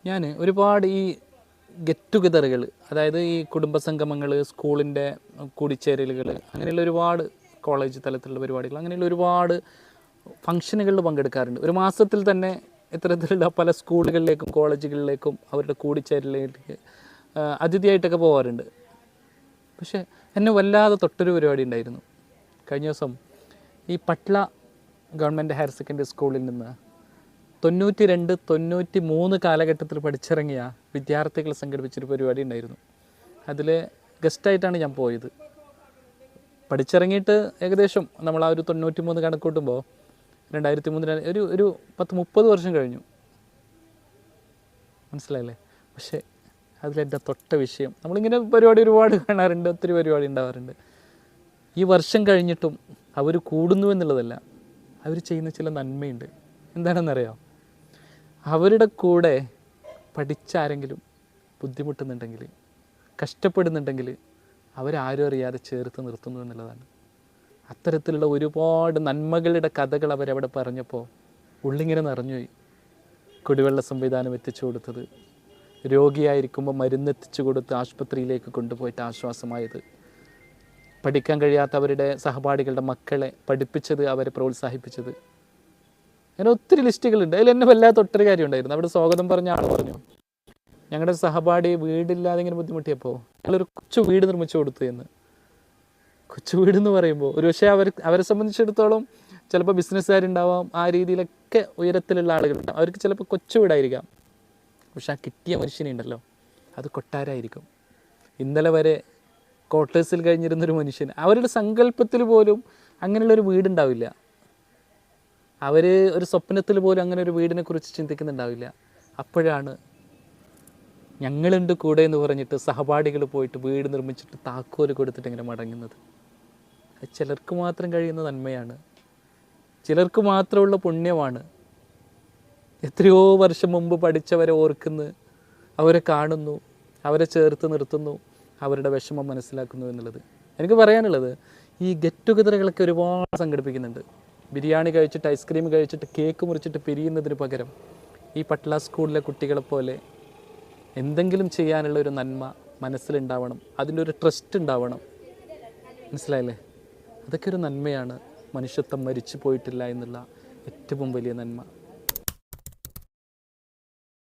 ഞാൻ ഒരുപാട് ഈ ഗെറ്റ് ടുഗദറുകൾ, അതായത് ഈ കുടുംബസംഗമങ്ങൾ, സ്കൂളിൻ്റെ കൂടിച്ചേരലുകൾ, അങ്ങനെയുള്ള ഒരുപാട് കോളേജ് തലത്തിലുള്ള പരിപാടികൾ, അങ്ങനെയുള്ള ഒരുപാട് ഫംഗ്ഷനുകളിൽ പങ്കെടുക്കാറുണ്ട്. ഒരു മാസത്തിൽ തന്നെ ഇത്തരത്തിലുള്ള പല സ്കൂളുകളിലേക്കും കോളേജുകളിലേക്കും അവരുടെ കൂടിച്ചേരലിലേക്ക് അതിഥിയായിട്ടൊക്കെ പോകാറുണ്ട്. പക്ഷേ എന്നെ വല്ലാതെ തൊട്ടൊരു പരിപാടി ഉണ്ടായിരുന്നു. കഴിഞ്ഞ ദിവസം ഈ പട്ല ഗവൺമെൻറ് ഹയർ സെക്കൻഡറി സ്കൂളിൽ നിന്ന് 92, 93 കാലഘട്ടത്തിൽ പഠിച്ചിറങ്ങിയ വിദ്യാർത്ഥികൾ സംഘടിപ്പിച്ചൊരു പരിപാടി ഉണ്ടായിരുന്നു. അതിൽ ഗസ്റ്റായിട്ടാണ് ഞാൻ പോയത്. പഠിച്ചിറങ്ങിയിട്ട് ഏകദേശം നമ്മൾ ആ ഒരു 93 കണക്ക് കൂട്ടുമ്പോൾ 2003 ഒരു 10-30 വർഷം കഴിഞ്ഞു, മനസ്സിലായില്ലേ? പക്ഷേ അതിലെൻ്റെ തൊട്ട വിഷയം, നമ്മളിങ്ങനെ പരിപാടി ഒരുപാട് കാണാറുണ്ട്, ഒത്തിരി പരിപാടി ഉണ്ടാവാറുണ്ട്. ഈ വർഷം കഴിഞ്ഞിട്ടും അവർ കൂടുന്നു എന്നുള്ളതല്ല, അവർ ചെയ്യുന്ന ചില നന്മയുണ്ട്. എന്താണെന്നറിയാം? അവരുടെ കൂടെ പഠിച്ചാരെങ്കിലും ബുദ്ധിമുട്ടുന്നുണ്ടെങ്കിൽ, കഷ്ടപ്പെടുന്നുണ്ടെങ്കിൽ അവരാരും അറിയാതെ ചേർത്ത് നിർത്തുന്നു എന്നുള്ളതാണ്. അത്തരത്തിലുള്ള ഒരുപാട് നന്മകളുടെ കഥകൾ അവരവിടെ പറഞ്ഞപ്പോൾ ഉള്ളിങ്ങനെ നിറഞ്ഞുപോയി. കുടിവെള്ള സംവിധാനം എത്തിച്ചു കൊടുത്തത്, രോഗിയായിരിക്കുമ്പോൾ മരുന്നെത്തിച്ചു കൊടുത്ത് ആശുപത്രിയിലേക്ക് കൊണ്ടുപോയിട്ട് ആശ്വാസമായത്, പഠിക്കാൻ കഴിയാത്ത അവരുടെ സഹപാഠികളുടെ മക്കളെ പഠിപ്പിച്ചത്, അവരെ പ്രോത്സാഹിപ്പിച്ചത്, അങ്ങനെ ഒത്തിരി ലിസ്റ്റുകളുണ്ട്. അതിൽ എന്നെ വല്ലാത്ത ഒട്ടൊരു കാര്യം ഉണ്ടായിരുന്നു. അവിടെ സ്വാഗതം പറഞ്ഞ ആൾ പറഞ്ഞു, ഞങ്ങളുടെ സഹപാഠി വീടില്ലാതെ ഇങ്ങനെ ബുദ്ധിമുട്ടിയപ്പോൾ ഞങ്ങളൊരു കൊച്ചു വീട് നിർമ്മിച്ചു കൊടുത്തു എന്ന്. കൊച്ചു വീടെന്ന് പറയുമ്പോൾ ഒരു പക്ഷേ അവരെ സംബന്ധിച്ചിടത്തോളം ചിലപ്പോൾ ബിസിനസ്സുകാരുണ്ടാവാം, ആ രീതിയിലൊക്കെ ഉയരത്തിലുള്ള ആളുകളുണ്ടാവും. അവർക്ക് ചിലപ്പോൾ കൊച്ചു വീടായിരിക്കാം, പക്ഷെ ആ കിട്ടിയ മനുഷ്യനുണ്ടല്ലോ അത് കൊട്ടാരമായിരിക്കും. ഇന്നലെ വരെ ക്വാർട്ടേഴ്സിൽ കഴിഞ്ഞിരുന്നൊരു മനുഷ്യൻ, അവരുടെ സങ്കല്പത്തിൽ പോലും അങ്ങനെയുള്ളൊരു വീടുണ്ടാവില്ല. അവർ ഒരു സ്വപ്നത്തിൽ പോലും അങ്ങനെ ഒരു വീടിനെ കുറിച്ച് ചിന്തിക്കുന്നുണ്ടാവില്ല. അപ്പോഴാണ് ഞങ്ങളുണ്ട് കൂടെ എന്ന് പറഞ്ഞിട്ട് സഹപാഠികൾ പോയിട്ട് വീട് നിർമ്മിച്ചിട്ട് താക്കോല് കൊടുത്തിട്ട് ഇങ്ങനെ മടങ്ങുന്നത്. അത് ചിലർക്ക് മാത്രം കഴിയുന്ന നന്മയാണ്, ചിലർക്ക് മാത്രമുള്ള പുണ്യമാണ്. എത്രയോ വർഷം മുമ്പ് പഠിച്ചവരെ ഓർക്കുന്നു, അവരെ കാണുന്നു, അവരെ ചേർത്ത് നിർത്തുന്നു, അവരുടെ വിഷമം മനസ്സിലാക്കുന്നു എന്നുള്ളത്. എനിക്ക് പറയാനുള്ളത്, ഈ ഗെറ്റ് ടുഗദറുകളൊക്കെ ഒരുപാട് സംഘടിപ്പിക്കുന്നുണ്ട്. ബിരിയാണി കഴിച്ചിട്ട്, ഐസ്ക്രീം കഴിച്ചിട്ട്, കേക്ക് മുറിച്ചിട്ട് പിരിയുന്നതിന് പകരം ഈ പട്ല സ്കൂളിലെ കുട്ടികളെപ്പോലെ എന്തെങ്കിലും ചെയ്യാനുള്ള ഒരു നന്മ മനസ്സിലുണ്ടാവണം, അതിൻ്റെ ഒരു ട്രസ്റ്റ് ഉണ്ടാവണം. മനസ്സിലായില്ലേ? അതൊക്കെ ഒരു നന്മയാണ്. മനുഷ്യത്വം മരിച്ചു പോയിട്ടില്ല എന്നുള്ള ഏറ്റവും വലിയ നന്മ.